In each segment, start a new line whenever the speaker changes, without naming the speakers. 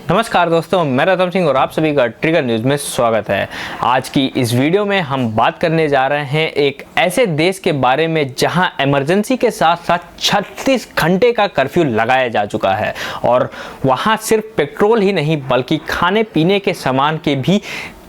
नमस्कार दोस्तों, मैं रतन सिंह और आप सभी का ट्रिगर न्यूज़ में स्वागत है। आज की इस वीडियो में हम बात करने जा रहे हैं एक ऐसे देश के बारे में जहां इमरजेंसी के साथ साथ 36 घंटे का कर्फ्यू लगाया जा चुका है और वहां सिर्फ पेट्रोल ही नहीं बल्कि खाने पीने के सामान के भी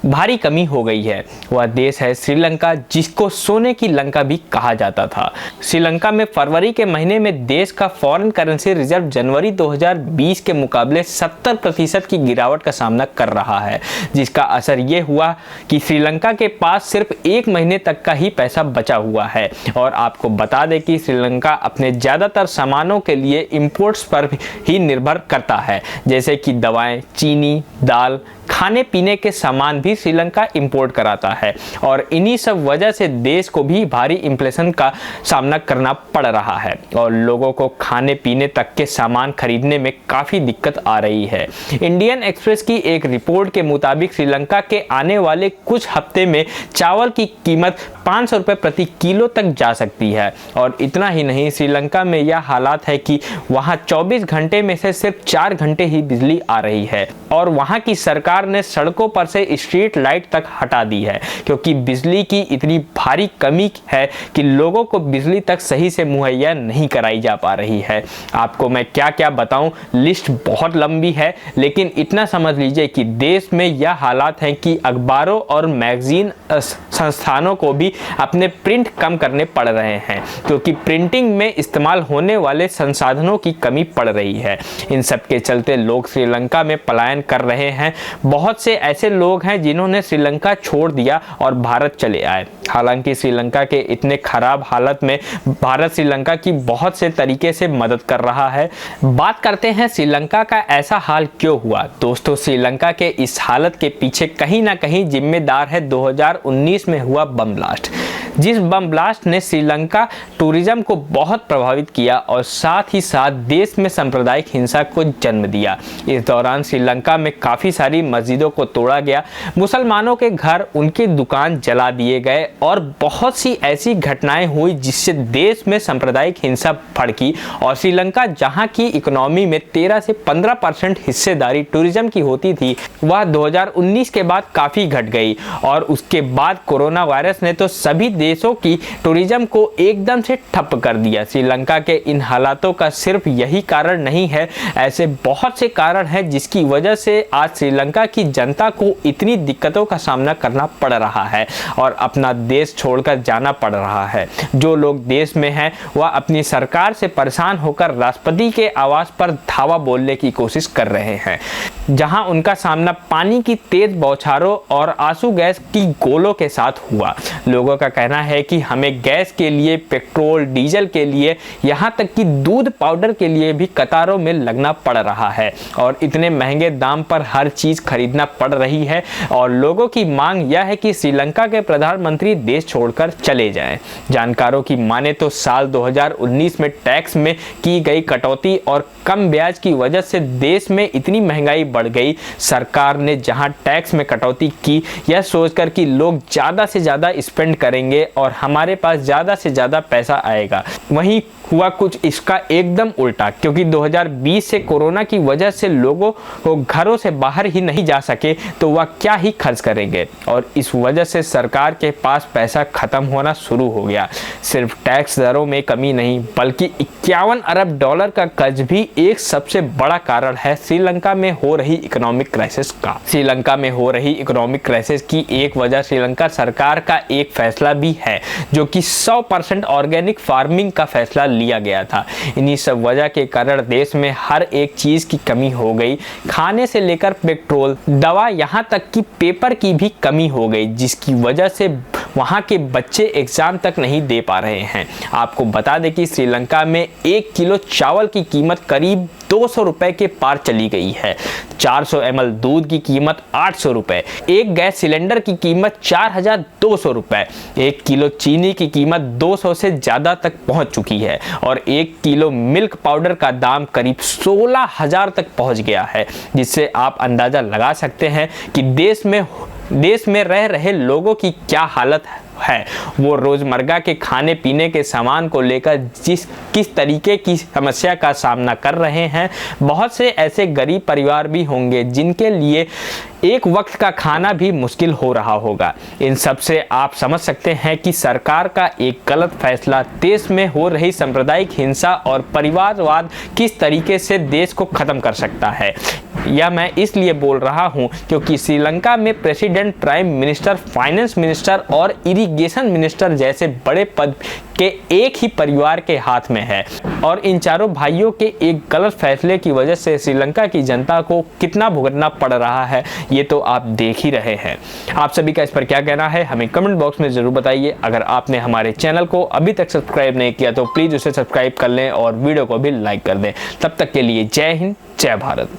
भारी कमी हो गई है। वह देश है श्रीलंका, जिसको सोने की लंका भी कहा जाता था। श्रीलंका में फरवरी के महीने में देश का फॉरेन करेंसी रिजर्व जनवरी 2020 के मुकाबले 70% की गिरावट का सामना कर रहा है, जिसका असर ये हुआ कि श्रीलंका के पास सिर्फ एक महीने तक का ही पैसा बचा हुआ है। और आपको बता दें कि श्रीलंका अपने ज़्यादातर सामानों के लिए इंपोर्ट्स पर ही निर्भर करता है, जैसे कि दवाएं, चीनी, दाल, खाने पीने के सामान भी श्रीलंका इंपोर्ट कराता है। और इन्हीं सब वजह से देश को भी भारी इन्फ्लेशन का सामना करना पड़ रहा है और लोगों को खाने पीने तक के सामान खरीदने में काफ़ी दिक्कत आ रही है। इंडियन एक्सप्रेस की एक रिपोर्ट के मुताबिक श्रीलंका के आने वाले कुछ हफ्ते में चावल की कीमत 500 रुपये प्रति किलो तक जा सकती है। और इतना ही नहीं, श्रीलंका में यह हालात है कि वहाँ 24 घंटे में से सिर्फ 4 घंटे ही बिजली आ रही है और वहाँ की सरकार ने सड़कों पर से स्ट्रीट लाइट तक हटा दी है, क्योंकि बिजली की इतनी भारी कमी है कि लोगों को बिजली तक सही से मुहैया नहीं कराई जा पा रही है। आपको मैं क्या क्या बताऊं, लिस्ट बहुत लंबी है, लेकिन इतना समझ लीजिए कि देश में यह हालात हैं कि अखबारों और मैगजीन संस्थानों को भी अपने प्रिंट कम करने पड़ रहे हैं, क्योंकि प्रिंटिंग में इस्तेमाल होने वाले संसाधनों की कमी पड़ रही है। इन सब के चलते लोग श्रीलंका में पलायन कर रहे हैं। बहुत से ऐसे लोग हैं जिन्होंने श्रीलंका छोड़ दिया और भारत चले आए। हालांकि श्रीलंका के इतने खराब हालत में भारत श्रीलंका की बहुत से तरीके से मदद कर रहा है। बात करते हैं श्रीलंका का ऐसा हाल क्यों हुआ। दोस्तों, श्रीलंका के इस हालत के पीछे कहीं ना कहीं जिम्मेदार है 2019 में हुआ बम ब्लास्ट। जिस बम ब्लास्ट ने श्रीलंका टूरिज्म को बहुत प्रभावित किया और साथ ही साथ देश में सांप्रदायिक हिंसा को जन्म दिया। इस दौरान श्रीलंका में काफ़ी सारी मस्जिदों को तोड़ा गया, मुसलमानों के घर, उनके दुकान जला दिए गए और बहुत सी ऐसी घटनाएं हुई जिससे देश में सांप्रदायिक हिंसा भड़की। और श्रीलंका, जहां की इकोनॉमी में 13 से 15% हिस्सेदारी टूरिज्म की होती थी, वह 2019 के बाद काफ़ी घट गई। और उसके बाद कोरोना वायरस ने तो सभी देशों की टूरिज्म को एकदम से ठप कर दिया। श्रीलंका के इन हालातों का सिर्फ यही कारण नहीं है, ऐसे बहुत से कारण हैं जिसकी वजह से आज श्रीलंका की जनता को इतनी दिक्कतों का सामना करना पड़ रहा है और अपना देश छोड़कर जाना पड़ रहा है। जो लोग देश में हैं वह अपनी सरकार से परेशान होकर राष्ट्रपति के आवास पर धावा बोलने की कोशिश कर रहे हैं, जहां उनका सामना पानी की तेज बौछारों और आंसू गैस की गोलों के साथ हुआ। लोगों का कहना है कि हमें गैस के लिए, पेट्रोल डीजल के लिए, यहाँ तक कि दूध पाउडर के लिए भी कतारों में लगना पड़ रहा है और इतने महंगे दाम पर हर चीज़ खरीदना पड़ रही है। और लोगों की मांग यह है कि श्रीलंका के प्रधानमंत्री देश छोड़कर चले जाएं। जानकारों की माने तो साल 2019 में टैक्स में की गई कटौती और कम ब्याज की वजह से देश में इतनी महंगाई बढ़ गई। सरकार ने जहां टैक्स में कटौती की, यह सोचकर कि लोग ज़्यादा से ज़्यादा स्पेंड करेंगे और हमारे पास ज़्यादा से ज़्यादा पैसा आएगा, वहीं हुआ कुछ इसका एकदम उल्टा, क्योंकि 2020 से कोरोना की वजह से लोगों को घरों से बाहर ही नहीं जा सके तो वह क्या ही खर्च करेंगे और इस वजह से सरकार के पास पैसा खत्म होना शुरू हो गया। सिर्फ टैक्स दरों में कमी नहीं बल्कि 51 अरब डॉलर का कर्ज भी एक सबसे बड़ा कारण है श्रीलंका में हो रही इकोनॉमिक क्राइसिस का। श्रीलंका में हो रही इकोनॉमिक क्राइसिस की एक वजह श्रीलंका सरकार का एक फैसला भी है, जो कि 100% ऑर्गेनिक फार्मिंग का फैसला लिया गया था। इन्हीं सब वजह के कारण देश में हर एक चीज की कमी हो गई, खाने से लेकर पेट्रोल, दवा, यहाँ तक कि पेपर की भी कमी हो गई, जिसकी वजह से वहाँ के बच्चे एग्जाम तक नहीं दे पा रहे हैं। आपको बता दें कि श्रीलंका में 1 किलो चावल की कीमत करीब 200 रुपए के पार चली गई है। 400 ml दूध की कीमत 800 रुपए, एक गैस सिलेंडर की कीमत 4200 रुपए, 1 किलो चीनी की कीमत 200 से ज़्यादा तक पहुंच चुकी है और 1 किलो मिल्क पाउडर का दाम करीब 16,000 तक पहुंच गया है, जिससे आप अंदाज़ा लगा सकते हैं कि देश में रह रहे लोगों की क्या हालत है। वो रोजमर्रा के खाने पीने के सामान को लेकर किस तरीके की समस्या का सामना कर रहे हैं। बहुत से ऐसे गरीब परिवार भी होंगे जिनके लिए एक वक्त का खाना भी मुश्किल हो रहा होगा। इन सब से आप समझ सकते हैं कि सरकार का एक गलत फैसला देश में हो रही सांप्रदायिक हिंसा और परिवारवाद किस तरीके से देश को खत्म कर सकता है। यह मैं इसलिए बोल रहा हूं क्योंकि श्रीलंका में president, prime minister, finance minister और इरिगेशन मिनिस्टर जैसे बड़े पद के एक ही परिवार के हाथ में है और इन चारों भाइयों के एक गलत फैसले की वजह से श्रीलंका की जनता को कितना भुगतना पड़ रहा है ये तो आप देख ही रहे हैं। आप सभी का इस पर क्या कहना है हमें कमेंट बॉक्स में जरूर बताइए। अगर आपने हमारे चैनल को अभी तक सब्सक्राइब नहीं किया तो प्लीज उसे सब्सक्राइब कर लें और वीडियो को भी लाइक कर दें। तब तक के लिए जय हिंद, जय भारत।